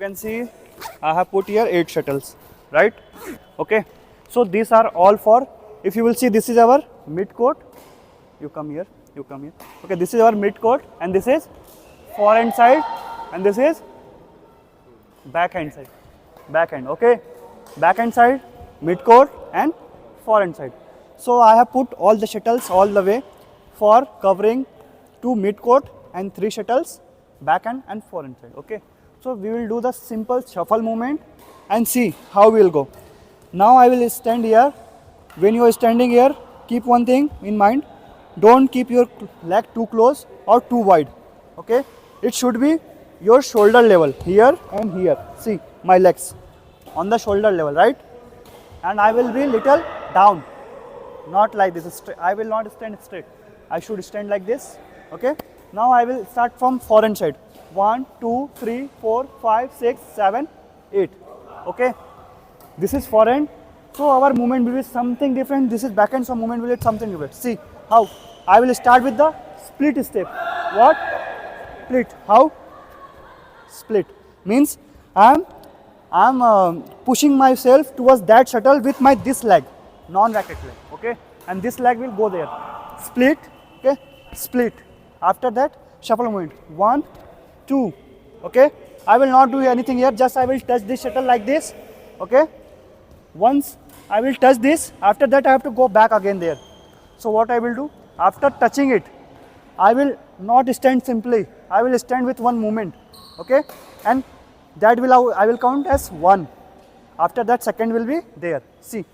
can see I have put here 8 shuttles, right? Okay, so these are all for, if you will see, this is our mid court. You come here, you come here. Okay, this is our mid court, and this is forehand side, and this is backhand side. Backhand, okay, backhand side, mid court, and forehand side. So I have put all the shuttles all the way for covering 2 mid court and 3 shuttles backhand and forehand side. Okay, so we will do the simple shuffle movement and see how we will go. Now I will stand here. When you are standing here, keep one thing in mind: don't keep your leg too close or too wide. Okay, it should be your shoulder level here and here. See my legs on the shoulder level, right? And I will be little down, not like this. I will not stand straight. I should stand like this. Okay. Now I will start from forehand side. 1, 2, 3, 4, 5, 6, 7, 8. Okay. This is forehand. So our movement will be something different. This is backhand. So movement will be something different. See how I will start with the split step. What? Split. How? Split means I'm pushing myself towards that shuttle with my this leg, non-racket leg. Okay, and this leg will go there. Split. Okay, split. After that, shuffle movement. 1, 2. Okay, I will not do anything here. Just I will touch this shuttle like this. Okay. Once I will touch this, after that I have to go back again there. So what I will do? After touching it, I will not stand simply. I will stand with one movement. Okay, and that will I will count as 1. After that, second will be there. See,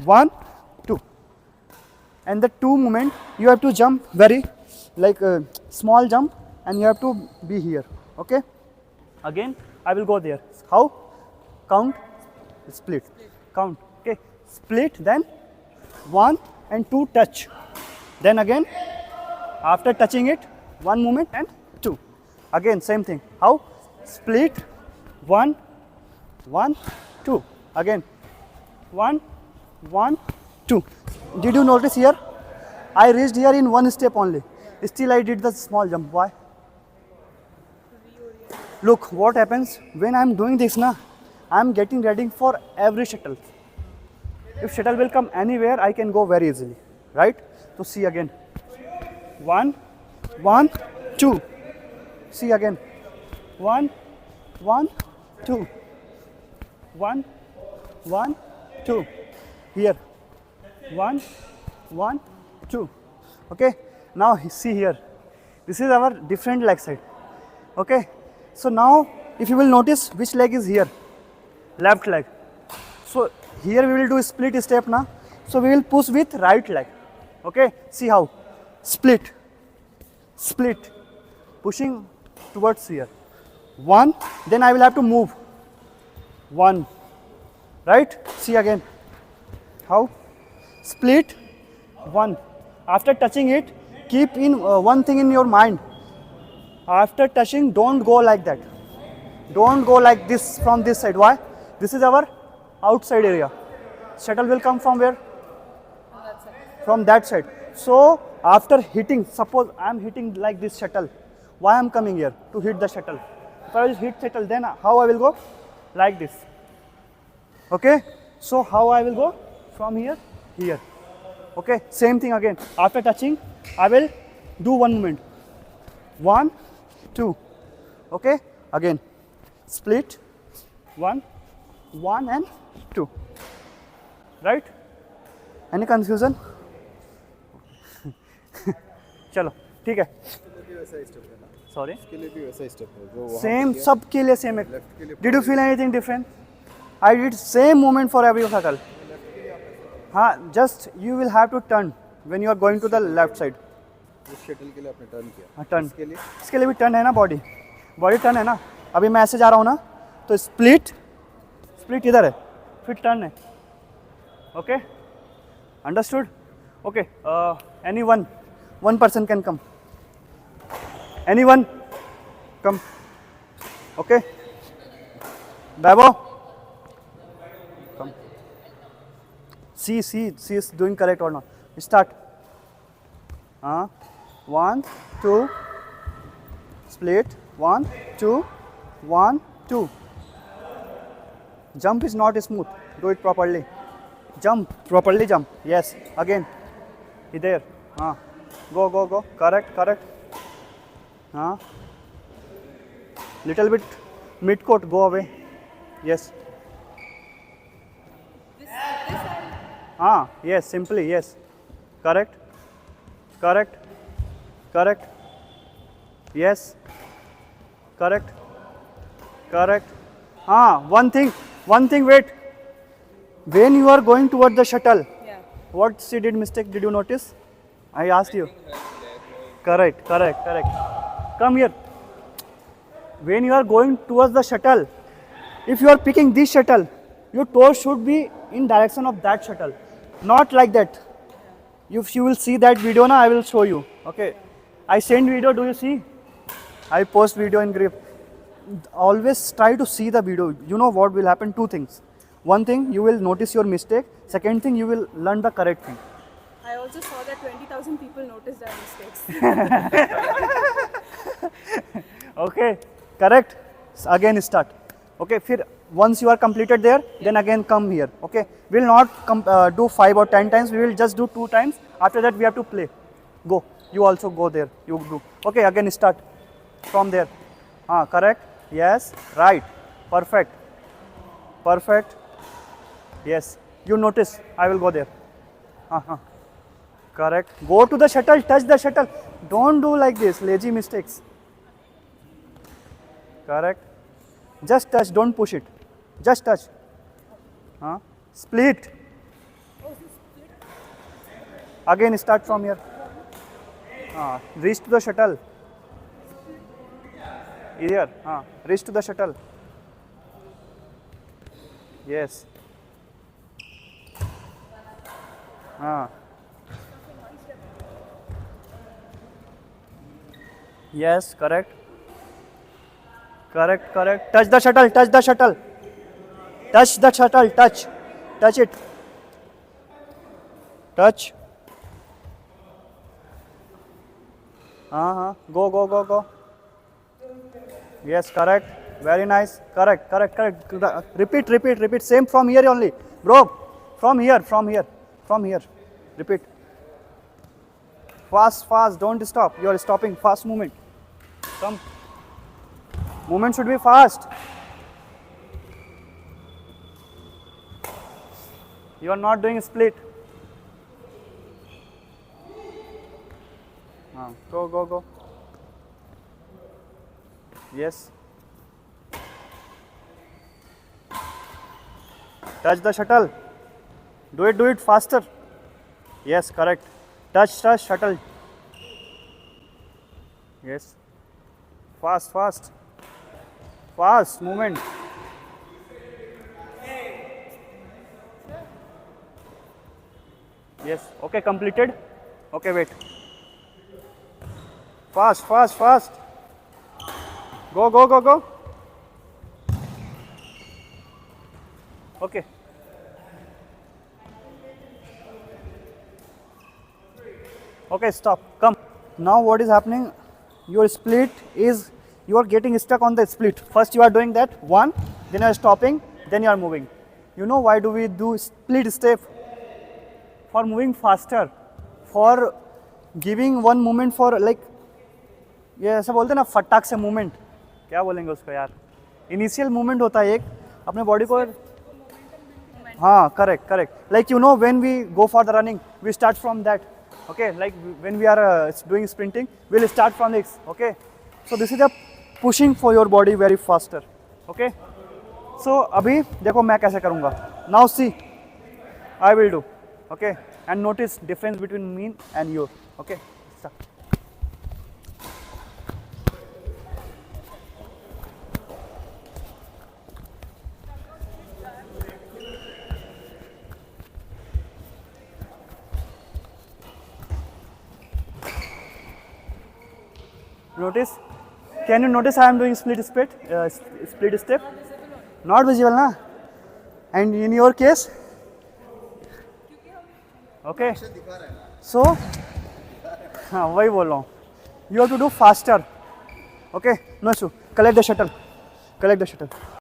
1, 2, and the 2 movement you have to jump very like a small jump, and you have to be here. Okay, again I will go there. How? Count, split, count. Okay, split, then 1 and 2 touch, then again after touching it, 1 movement and 2. Again same thing. How? Split, 1, 1, 2. Again 1, 1, 2. Did you notice here? I reached here in 1 step only. Still I did the small jump. Why? Look what happens when I am doing this now. I am getting ready for every shuttle. If shuttle will come anywhere, I can go very easily, right? So see again. 1, 1, 2. See again. 1, 1, 2. 1, 1, 2. Here. 1, 1, 2. Okay. Now see here. This is our different leg side. Okay. So now if you will notice which leg is here, left leg. So here we will do a split step now. So we will push with right leg. Okay. See how? Split. Split. Pushing towards here. 1. Then I will have to move. 1. Right? See again. How? Split. 1. After touching it, keep in one thing in your mind. After touching, don't go like that. Don't go like this from this side. Why? This is our outside area. Shuttle will come from where? From that side. So after hitting, suppose I am hitting like this shuttle. Why I am coming here? To hit the shuttle. If I will hit shuttle, then how I will go? Like this. Okay. So how I will go? From here, here. Okay. Same thing again. After touching, I will do one movement. 1, 2. Okay. Again. Split. 1, 1 and 2. Right? Any confusion? चलो ठीक है. Sorry. Same, सब के लिए same. Did you feel anything different? I did same movement for every shuttle. हाँ, just you will have to turn when you are going to the left side. इस shuttle के लिए आपने टर्न किया. हाँ, टर्न. इसके लिए भी टर्न है ना, बॉडी टर्न है ना. अभी मैं ऐसे जा रहा हूँ ना, तो स्प्लिट इधर है, फिर टर्न है. Okay, understood. Okay, any one person can come. Anyone? Come. Okay. Babo. Come. See is doing correct or not. Start. 1, 2. Split. 1, 2. 1 2. Jump is not smooth, do it properly. Jump properly, jump. Yes, again there. Go, correct. Little bit mid court, go away. Yes. Yes, simply, yes. Correct. Yes. Correct. One thing, wait. When you are going toward the shuttle, Yeah. what she did mistake, did you notice? I asked you. Correct. Come here. When you are going towards the shuttle, if you are picking this shuttle, your toes should be in direction of that shuttle, not like that. If you will see that video now, I will show you. Okay, I send video, do you see? I post video in grip. Always try to see the video. You know what will happen? Two things. One thing, you will notice your mistake. Second thing, you will learn the correct thing. I also saw that 20,000 people noticed our mistakes. Okay, correct. Again start. Okay, once you are completed there, then again come here. Okay, we will not do 5 or 10 times. We will just do 2 times. After that, we have to play. Go. You also go there. You do. Okay, again start from there. Correct. Yes. Right. Perfect. Yes. You notice. I will go there. Correct. Go to the shuttle. Touch the shuttle. Don't do like this. Lazy mistakes. Correct. Just touch. Don't push it. Just touch. Split. Again start from here. Reach to the shuttle. Here. Reach to the shuttle. Yes. Yes, correct. Touch the shuttle. Touch the shuttle. Touch it. Touch. Go. Yes, correct. Very nice. Correct. Repeat. Same from here only. Bro, from here. Repeat. Fast. Don't stop. You are stopping. Fast movement. Come. Movement should be fast. You are not doing split. Go. Yes. Touch the shuttle. Do it faster. Yes, correct. Touch shuttle. Yes. Fast movement. Yes. Okay, completed. Okay, wait. Fast. Go. Okay. Okay, stop. Come. Now what is happening? Your split is, you are getting stuck on the split. First you are doing that, 1, then you are stopping, then you are moving. You know why do we do split step? For moving faster. For giving one movement for like, ये ऐसा बोलते हैं ना फटाक से movement, क्या बोलेंगे उसको यार, इनिशियल मूवमेंट होता है एक अपने बॉडी को. Correct. Like you know when we go for the running we start from that. Okay, like when we are doing sprinting, we'll start from this. Okay, so this is the pushing for your body very faster. Okay, so अभी देखो मैं कैसे करूँगा. Now see, I will do. Okay, and notice difference between me and you. Okay, start. Notice, can you notice I am doing split step? Not visible na? And in your case? Okay. So, वही बोल रहा हूँ. You have to do faster. Okay, no issue. Collect the shuttle. collect the shuttle.